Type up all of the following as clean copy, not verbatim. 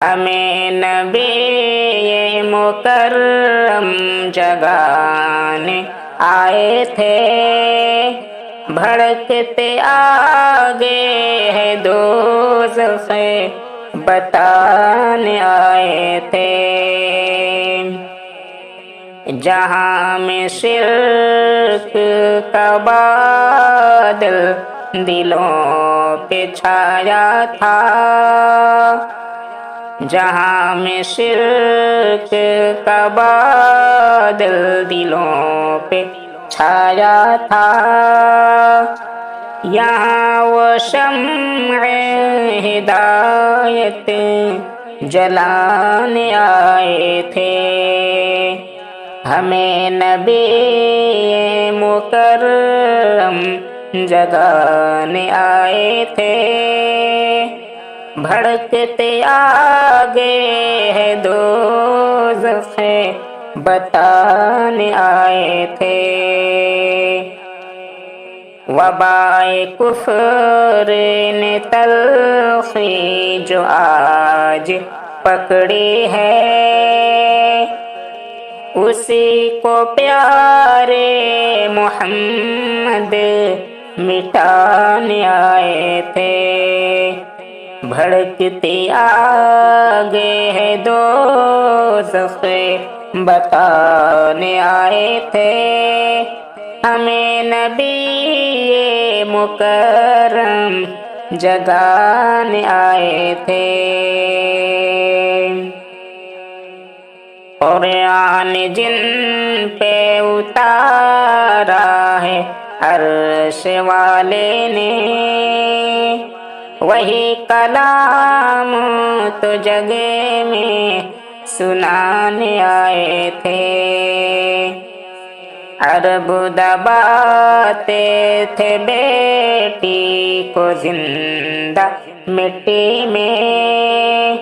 ہمیں نبی مکرم جگانے آئے تھے، بھڑکتے آگے ہے دوزخ بتانے آئے تھے۔ جہاں میں شرک کا بادل دلوں پہ چھایا تھا، جہاں میں شرک کا بادل دلوں پہ چھایا تھا، یہاں وہ شمع ہدایت جلانے آئے تھے۔ ہمیں نبی مکرم جگانے آئے تھے، بھڑکتے آگے ہے دوزخ بتانے آئے تھے۔ وبائے کفر نے تلخی جو آج پکڑی ہے، اسی کو پیارے محمد مٹانے آئے تھے۔ بھڑکتی آگے ہے دوزخ بتانے آئے تھے، ہمیں نبی مکرم جگانے آئے تھے۔ قرآن جن پہ اتارا ہے عرش والے نے، وہی کلام تو جگ میں سنانے آئے تھے۔ عرب دباتے تھے بیٹی کو زندہ مٹی میں،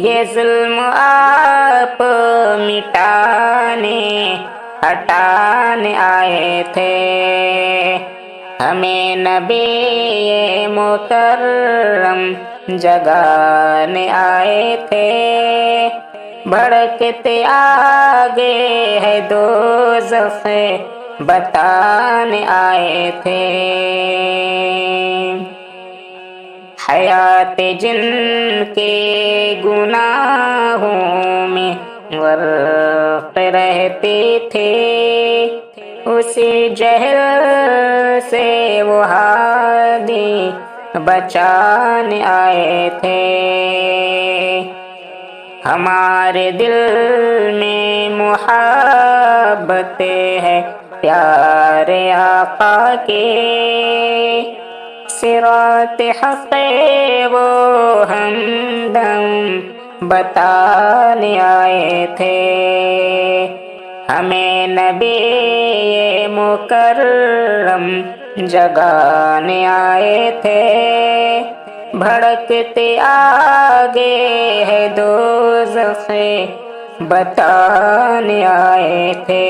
یہ ظلم آپ مٹانے ہٹانے آئے تھے۔ ہمیں نبی مکرم جگانے آئے تھے، بھڑکتے آگے ہے دوزخ بتانے آئے تھے۔ حیات جن کے گناہوں میں غرق رہتی تھی، اسی جہل سے وہ ہادی بچانے آئے تھے۔ ہمارے دل میں محبت ہے پیارے آقا کے، صراط حق وہ ہمدم بتانے آئے تھے۔ ہمیں نبی مکرم جگانے آئے تھے، بھڑکتے آگے ہے دوزخ بتانے آئے تھے۔